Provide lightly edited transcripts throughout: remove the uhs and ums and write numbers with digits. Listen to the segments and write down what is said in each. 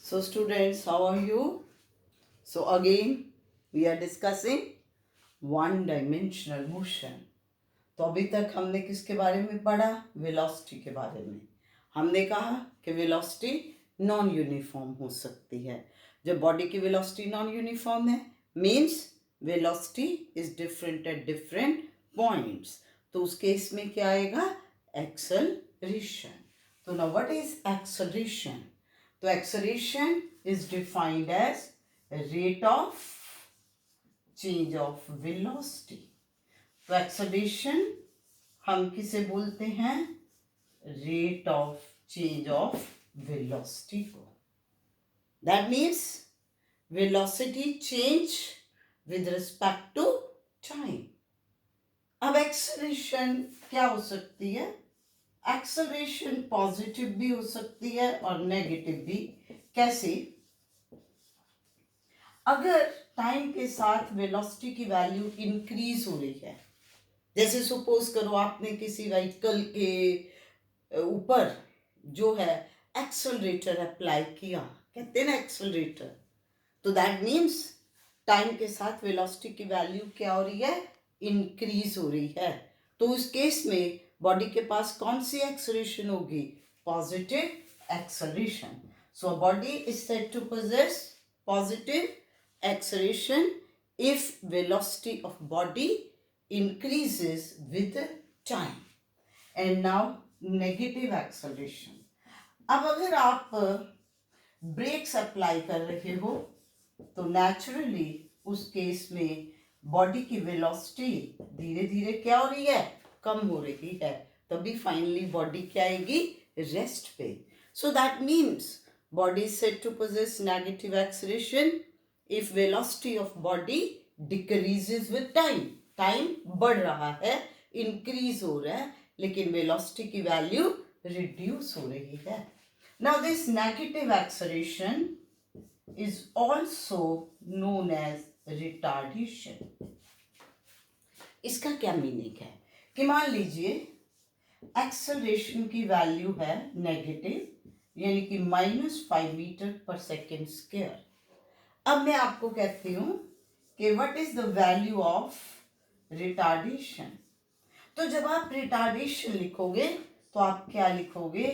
So students, how are you? So again, we are discussing one dimensional motion. तो अभी तक हमने किसके बारे में पढ़ा? वेलोसिटी के बारे में। हमने कहा कि वेलोसिटी नॉन यूनिफॉर्म हो सकती है। जब बॉडी की वेलोसिटी नॉन यूनिफॉर्म है, means velocity is different at different points. तो उस केस में क्या आएगा? एक्सेलरेशन। तो नाउ व्हाट इज एक्सेलरेशन? तो acceleration is defined as rate of change of velocity. तो एक्सेलरेशन हम किसे बोलते हैं? Rate of change of velocity को। That means velocity change with respect to time. अब एक्सेलरेशन क्या हो सकती है? एक्सेलरेशन पॉजिटिव भी हो सकती है और नेगेटिव भी। कैसे? अगर टाइम के साथ वेलोसिटी की वैल्यू इंक्रीज हो रही है, जैसे सपोज करो आपने किसी व्हीकल के ऊपर जो है एक्सेलरेटर अप्लाई किया, कहते हैं ना एक्सेलरेटर, तो दैट मीन्स टाइम के साथ वेलोसिटी की वैल्यू क्या हो रही है? इंक्रीज हो रही है। तो उस केस में बॉडी के पास कौन सी एक्सेलरेशन होगी? Positive acceleration. So body is said to possess positive acceleration if velocity of body increases with time. And now negative acceleration. अब अगर आप ब्रेक्स अप्लाई कर रहे हो तो नेचुरली उस केस में बॉडी की वेलोसिटी धीरे धीरे क्या हो रही है? कम हो रही है। तभी फाइनली बॉडी क्या आएगी? रेस्ट पे। So that means body is said to possess negative acceleration if velocity of body decreases with time. Time बढ़ रहा है, इंक्रीज हो रहा है, लेकिन वेलोसिटी की वैल्यू रिड्यूस हो रही है। Now this negative acceleration is also known as retardation. इसका क्या मीनिंग है कि मान लीजिए एक्सेलरेशन की वैल्यू है नेगेटिव, यानी कि -5 मीटर पर सेकेंड स्क्वायर। अब मैं आपको कहती हूं कि what is the value of retardation. तो जब आप रिटार्डेशन लिखोगे तो आप क्या लिखोगे?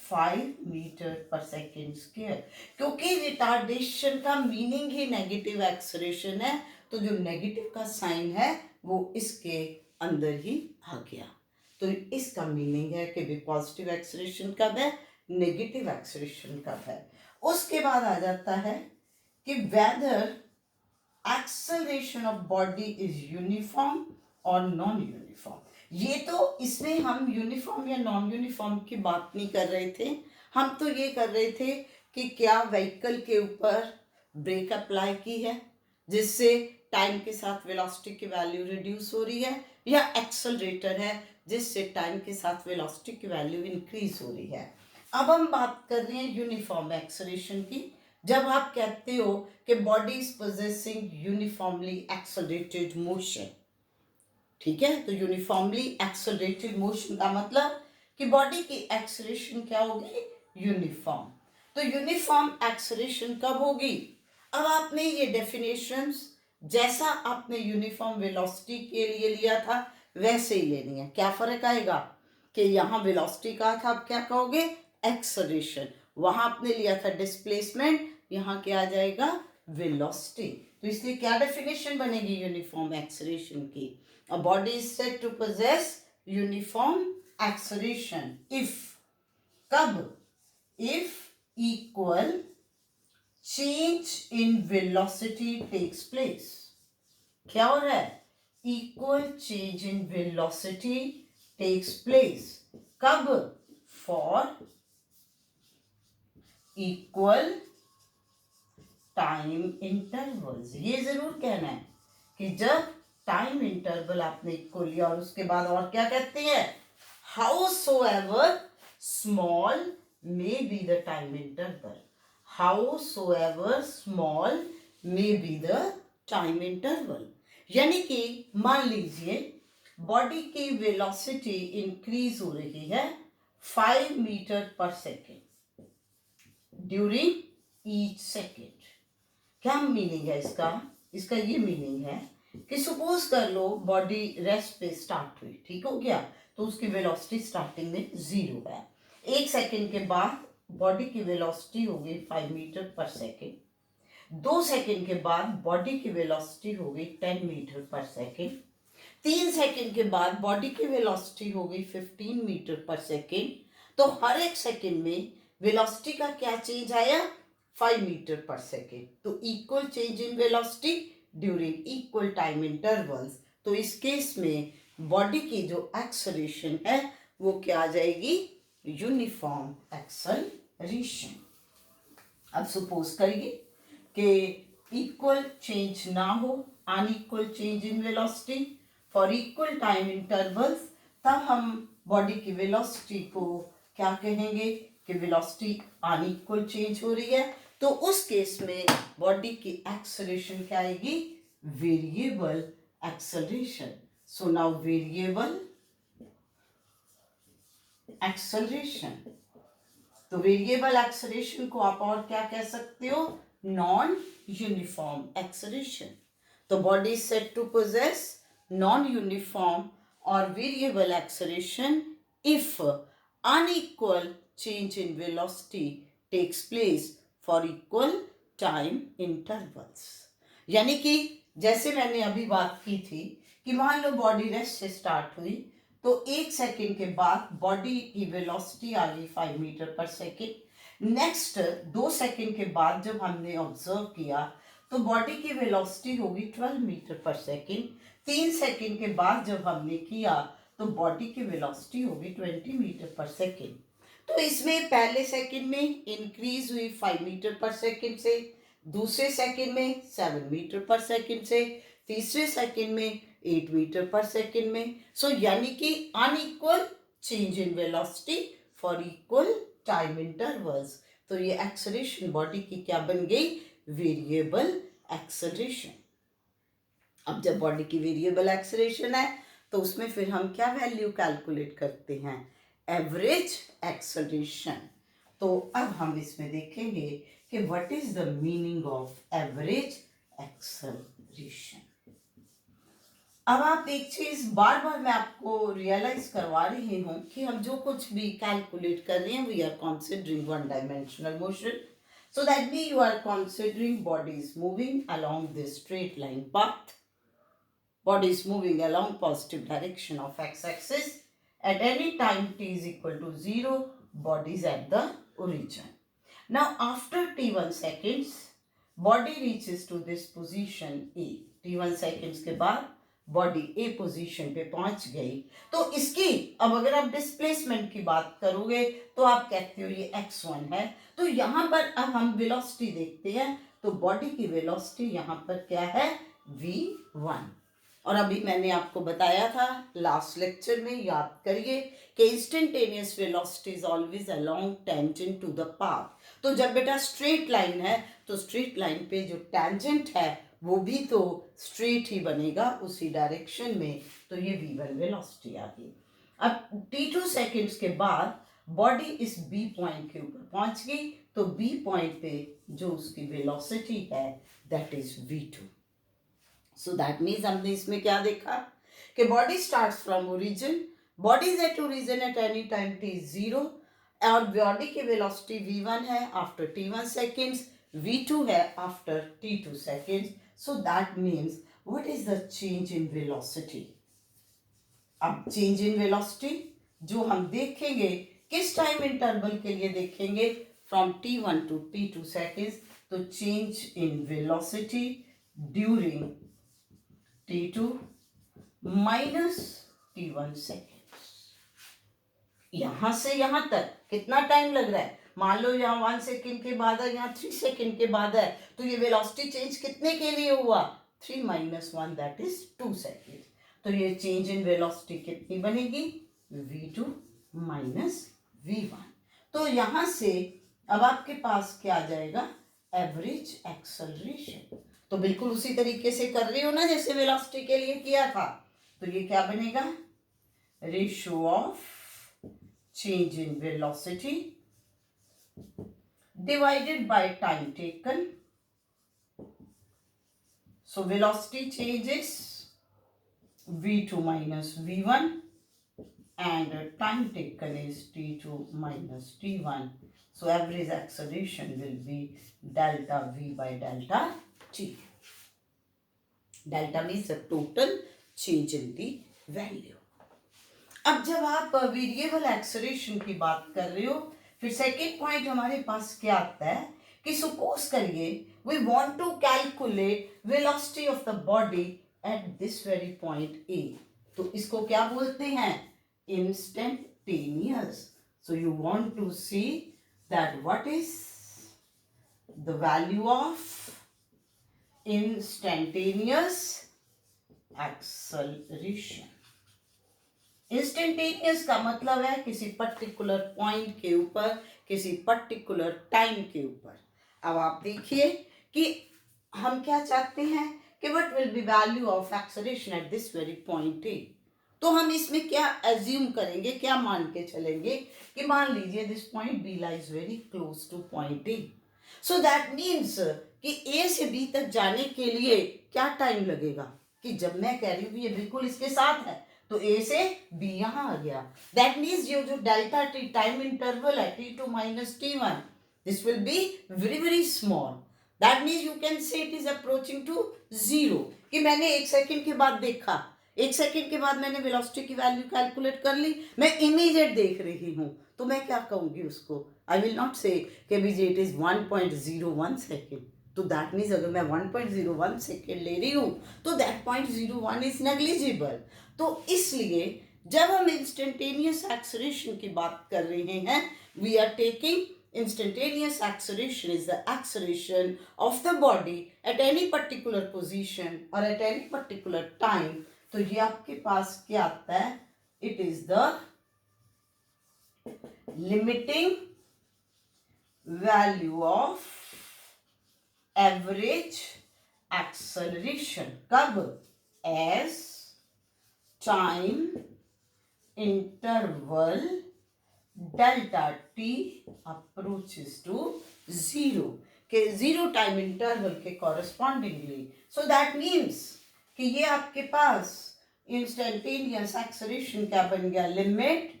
5 मीटर पर सेकेंड स्क्वायर, क्योंकि रिटार्डेशन का मीनिंग ही नेगेटिव एक्सेलरेशन है। तो जो नेगेटिव का साइन है वो इसके अंदर ही आ गया। तो इसका मीनिंग है कि पॉजिटिव एक्सेलरेशन कब है, नेगेटिव एक्सेलरेशन कब है। उसके बाद आ जाता है कि whether acceleration of body is uniform और नॉन यूनिफॉर्म। ये तो इसमें हम यूनिफॉर्म या नॉन यूनिफॉर्म की बात नहीं कर रहे थे, हम तो ये कर रहे थे कि क्या व्हीकल के ऊपर ब्रेक अप्लाई की है जिससे टाइम के साथ वेलोसिटी की वैल्यू रिड्यूस हो रही है, या एक्सेलरेटर है जिससे टाइम के साथ वेलोसिटी की वैल्यू इंक्रीज हो रही है। अब हम बात कर रहे हैं यूनिफॉर्म एक्सेलरेशन की। जब आप कहते हो कि body is possessing uniformly accelerated motion, ठीक है, तो यूनिफॉर्मली एक्सेलरेटेड मोशन का मतलब कि बॉडी की एक्सेलरेशन क्या होगी? यूनिफॉर्म। तो यूनिफॉर्म एक्सेलरेशन कब होगी? अब आपने ये डेफिनेशंस जैसा आपने यूनिफॉर्म वेलोसिटी के लिए लिया था वैसे ही लेनी है। क्या फर्क आएगा कि यहाँ वेलोसिटी कहा था, आप क्या कहोगे? एक्सेलरेशन। वहां आपने लिया था डिस्प्लेसमेंट, यहाँ क्या आ जाएगा? वेलोसिटी। तो इसलिए क्या डेफिनेशन बनेगी यूनिफॉर्म एक्सेलरेशन की? A body is said to possess uniform acceleration if, कब? If equal change in velocity takes place. क्या हो रहा है? Equal change in velocity takes place. कब? For equal time intervals. ये जरूर कहना है कि जब टाइम इंटरवल आपने इक्वल लिया और उसके बाद और क्या कहते हैं? Howsoever small may be the time interval. Howsoever small may be the time interval. यानी कि मान लीजिए बॉडी की वेलोसिटी इंक्रीज हो रही है 5 मीटर पर सेकेंड ड्यूरिंग each second. क्या मीनिंग है इसका? इसका ये मीनिंग है कि सपोज कर लो बॉडी रेस्ट पे स्टार्ट हुई, ठीक हो गया, तो उसकी वेलोसिटी स्टार्टिंग में 0 है। 1 सेकेंड के बाद बॉडी की वेलोसिटी हो गई 5 मीटर पर सेकेंड। 2 सेकेंड के बाद बॉडी की वेलोसिटी हो गई 10 मीटर पर सेकेंड। 3 सेकेंड के बाद बॉडी की वेलोसिटी हो गई 15 मीटर पर सेकेंड। तो हर एक सेकेंड में वेलोसिटी का क्या चेंज आया? 5 मीटर पर सेकेंड। तो equal change in velocity during equal time intervals. तो इस केस में बॉडी की जो एक्सेलरेशन है वो क्या आ जाएगी? Uniform acceleration. अब सपोज करिए कि इक्वल चेंज ना हो, unequal change in velocity for equal time intervals, तब हम बॉडी की वेलोसिटी को क्या कहेंगे कि वेलोसिटी अनइक्वल चेंज हो रही है। तो उस केस में बॉडी की एक्सेलरेशन क्या आएगी? Variable acceleration. So now variable acceleration. तो वेरिएबल एक्सेलरेशन को आप और क्या कह सकते हो? Non uniform acceleration. तो body is said to possess non uniform और variable acceleration if unequal change in velocity takes place for equal time intervals। यानी कि जैसे मैंने अभी बात की थी कि मान लो बॉडी रेस्ट से स्टार्ट हुई, तो 1 सेकेंड के बाद बॉडी की वेलोसिटी आ गई 5 मीटर पर सेकेंड। नेक्स्ट 2 सेकेंड के बाद जब हमने ऑब्जर्व किया तो बॉडी की वेलोसिटी होगी 12 मीटर पर सेकेंड। 3 सेकेंड के बाद जब हमने किया तो बॉडी की वेलोसिटी होगी 20 मीटर पर सेकेंड। तो इसमें पहले सेकेंड में इंक्रीज हुई 5 मीटर पर सेकेंड से, दूसरे सेकेंड में 7 मीटर पर सेकेंड से, तीसरे सेकेंड में 8 मीटर पर सेकेंड में। सो यानी कि unequal change in velocity for equal time intervals. तो ये एक्सेलरेशन बॉडी की क्या बन गई? Variable acceleration. अब जब बॉडी की वेरिएबल एक्सेलरेशन है तो उसमें फिर हम क्या वैल्यू कैलकुलेट करते हैं? Average acceleration. तो अब हम इसमें देखेंगे कि what is the meaning of average acceleration. अब आप एक चीज बार बार मैं आपको रियलाइज करवा रही हूं कि हम जो कुछ भी कैलकुलेट कर रहे हैं we are considering one dimensional motion. So that mean you are considering bodies moving along this straight line path. Body is moving along positive direction of x-axis. At any time t is equal to 0, body is at the origin. Now after t1 seconds, body reaches to this position A. t1 seconds के बाद body A position पे पहुंच गई। तो इसकी अब अगर आप डिस्प्लेसमेंट की बात करोगे तो आप कहते हो ये x1 है। तो यहाँ पर अब हम वेलोसिटी देखते हैं, तो बॉडी की वेलोसिटी यहाँ पर क्या है? v1। और अभी मैंने आपको बताया था लास्ट लेक्चर में, याद करिए कि instantaneous velocity is always along tangent to the path. तो जब बेटा स्ट्रेट लाइन है तो स्ट्रेट लाइन पे जो टेंजेंट है वो भी तो स्ट्रेट ही बनेगा उसी डायरेक्शन में। तो ये v1 वेलोसिटी आ गई। अब t2 सेकेंड्स के बाद बॉडी इस b पॉइंट के ऊपर पहुंच गई, तो b पॉइंट पे जो उसकी वेलोसिटी है that is v2। So that means हमने इसमें क्या देखा कि body starts from origin, body is at origin at any time t is 0 और बॉडी की वेलोसिटी v1 है आफ्टर t1 सेकेंड्स, v2 है after t2 seconds. So that means what is the change in velocity? अब change in velocity जो हम देखेंगे किस time interval के लिए देखेंगे? From t1 to t2 seconds. तो change in velocity during t2 minus t1 seconds. यहां से यहां तक कितना टाइम लग रहा है? मान लो यहाँ 1 सेकेंड के बाद है, यहाँ 3 सेकेंड के बाद है, तो ये वेलोसिटी चेंज कितने के लिए हुआ? 3 माइनस 1 दैट इज 2 सेकेंड। तो ये चेंज इन वेलोसिटी कितनी बनेगी? v2 minus v1। तो यहां से अब आपके पास क्या आ जाएगा? Average acceleration. तो बिल्कुल उसी तरीके से कर रही हो ना जैसे वेलोसिटी के लिए किया था। तो ये क्या बनेगा? Ratio of change in velocity divided by time taken. So velocity change is v2 minus v1 and time taken is t2 minus t1. So average acceleration will be delta v by delta t. Delta means the total change in the value. अब जब आप variable acceleration की बात कर रहे हो, फिर second point हमारे पास क्या आता है कि सपोज करिए we want to calculate velocity of the body at this very point A, तो इसको क्या बोलते हैं? Instantaneous. So you want to see that what is the value of instantaneous acceleration. Instantaneous का मतलब है किसी पर्टिकुलर पॉइंट के ऊपर, किसी पर्टिकुलर टाइम के ऊपर. अब आप देखिए कि हम क्या चाहते हैं कि what will be value of acceleration at this very point A. तो हम इसमें क्या एज्यूम करेंगे, क्या मान के चलेंगे कि मान लीजिए this point B lies very close to point A. So that means कि ए से बी तक जाने के लिए क्या टाइम लगेगा, कि जब मैं कह रही हूँ ये बिल्कुल इसके साथ है तो ए से बी यहां आ गया. दैट मीन्स ये जो डेल्टा टी टाइम इंटरवल है t2 minus t1, this will be very very small. That means you can say it is approaching to zero. कि मैंने एक सेकंड के बाद देखा, एक सेकंड के बाद मैंने वेलोसिटी की वैल्यू कैलकुलेट कर ली, मैं इमीडिएट देख रही हूं, तो मैं क्या कहूंगी उसको? आई विल नॉट से कि बीजे इट इज 1.01 सेकेंड. तो दैट मीन्स अगर मैं 1.01 सेकेंड ले रही हूँ तो दैट 0.01 इज नेग्लिजिबल. तो इसलिए जब हम इंस्टेंटेनियस एक्सेलरेशन की बात कर रहे हैं, we are taking instantaneous acceleration is the acceleration of the body at any particular position or at any particular time. तो ये आपके पास क्या आता है? It is the limiting value of average acceleration. कब? As time interval delta t approaches to zero, के zero time interval के correspondingly. So that means कि ये आपके पास इंस्टेंटेनियस एक्सेलरेशन क्या बन गया? Limit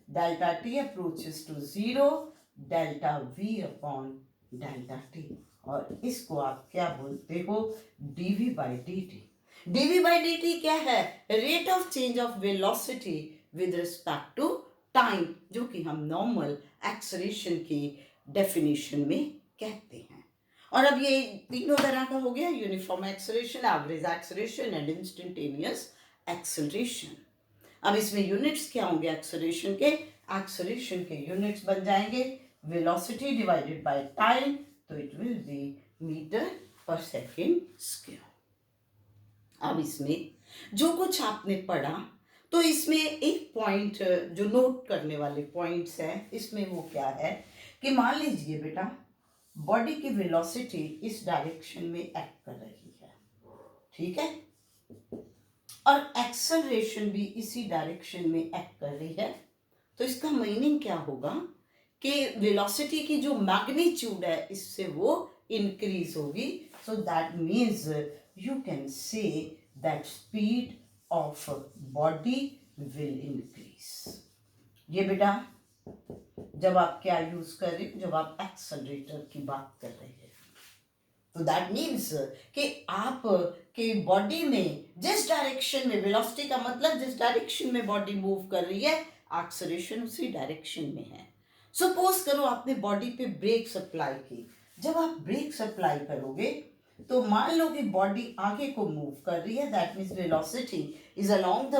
delta t approaches to zero delta v upon delta t. और इसको आप क्या बोलते हो? Dv by d t. Dv by d t क्या है? Rate of change of velocity with respect to time, जो कि हम नॉर्मल एक्सेलरेशन की डेफिनेशन में कहते हैं. और अब ये तीनों तरह का हो गया, uniform acceleration, average acceleration and instantaneous acceleration. अब इसमें यूनिट्स क्या होंगे एक्सेलरेशन के? एक्सेलरेशन के यूनिट्स बन जाएंगे वेलोसिटी डिवाइडेड बाय टाइम, तो इट विल बी मीटर पर सेकेंड स्क्वायर. अब इसमें जो कुछ आपने पढ़ा, तो इसमें एक पॉइंट जो नोट करने वाले पॉइंट्स हैं, इसमें वो क्या है कि मान लीजिए बेटा बॉडी की वेलोसिटी इस डायरेक्शन में एक्ट कर रही है, ठीक है, और एक्सेलरेशन भी इसी डायरेक्शन में एक्ट कर रही है. तो इसका मीनिंग क्या होगा कि वेलोसिटी की जो मैग्नीट्यूड है इससे वो इंक्रीज होगी. सो that means you can say that speed of body will increase. ये बेटा जब आप क्या यूज कर रहे हो? जब आप एक्सेलरेटर की बात कर रहे हैं, तो दैट मीन्स कि आप के बॉडी में जिस डायरेक्शन में वेलोसिटी का मतलब जिस डायरेक्शन में बॉडी मूव कर रही है, एक्सेलरेशन उसी डायरेक्शन में है. सपोज करो आपने बॉडी पे ब्रेक सप्लाई की. जब आप ब्रेक सप्लाई करोगे तो मान लो कि बॉडी आगे को मूव कर रही है, that means velocity is along the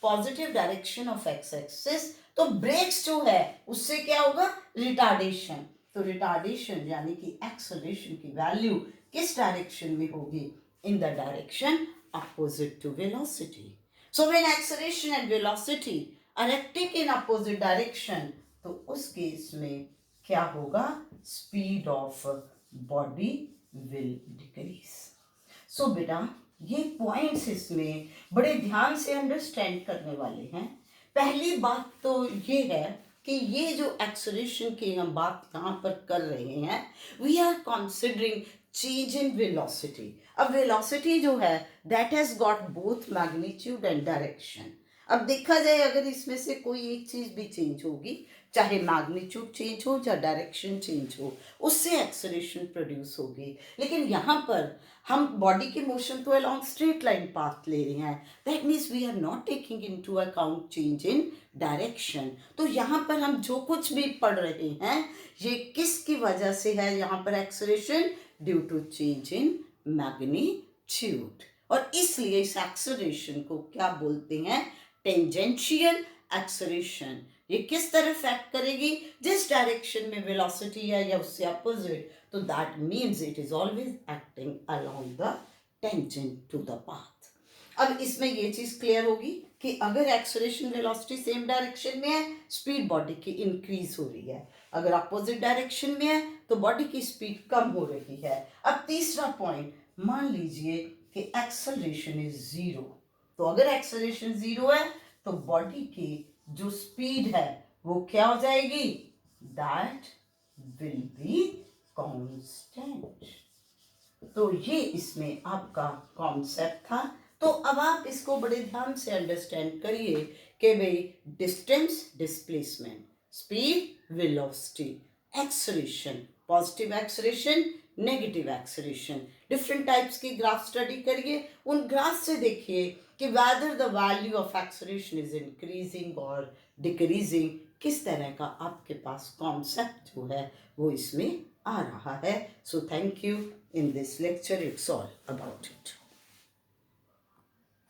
positive direction of x axis. तो ब्रेक्स जो है उससे क्या होगा? रिटार्डेशन. तो रिटार्डेशन यानी कि एक्सेलरेशन की वैल्यू किस डायरेक्शन में होगी? In the direction opposite to velocity. So when acceleration and velocity are acting in opposite direction, तो उस केस में क्या होगा? Speed of body will decrease. So बेटा ये पॉइंट्स इसमें बड़े ध्यान से अंडरस्टैंड करने वाले हैं. पहली बात तो ये है कि ये जो एक्सेलरेशन की हम बात यहाँ पर कर रहे हैं, we are considering change in velocity. अब वेलोसिटी जो है that has got both magnitude and direction. अब देखा जाए अगर इसमें से कोई एक चीज भी चेंज होगी, चाहे मैग्नीट्यूड चेंज हो या डायरेक्शन चेंज हो, उससे एक्सेलरेशन प्रोड्यूस होगी। लेकिन यहाँ पर हम बॉडी के मोशन तो अलोंग स्ट्रेट लाइन पाथ ले रहे हैं, that means we are not taking into account change in direction. तो यहाँ पर हम जो कुछ भी पढ़ रहे हैं ये किसकी वजह से है, यहाँ पर acceleration due to change in magnitude. और इसलिए इस एक्सेलरेशन को क्या बोलते हैं, टेंजेंशियल एक्सेलरेशन। ये किस तरफ एक्ट करेगी, जिस डायरेक्शन में वेलोसिटी है या उससे अपोजिट, तो that means it is always acting along the tangent to the path. अब इसमें ये चीज क्लियर होगी कि अगर एक्सेलरेशन वेलोसिटी सेम डायरेक्शन में है, स्पीड बॉडी की इंक्रीज हो रही है। अगर अपोजिट डायरेक्शन में है तो बॉडी की स्पीड कम हो रही है। अब तीसरा पॉइंट, मान लीजिए कि एक्सेलरेशन इज जीरो। तो अगर एक्सेलरेशन जीरो है तो बॉडी की जो स्पीड है वो क्या हो जाएगी, दैट विल बी कांस्टेंट। तो ये इसमें आपका कॉन्सेप्ट था। तो अब आप इसको बड़े ध्यान से अंडरस्टैंड करिए कि भाई distance, displacement, speed, velocity, acceleration, positive acceleration, negative acceleration, different types की ग्राफ स्टडी करिए। उन ग्राफ से देखिए कि whether the value of acceleration is increasing और डिक्रीजिंग, किस तरह का आपके पास कॉन्सेप्ट जो है वो इसमें आ रहा है। So thank you. In this lecture, it's all about it.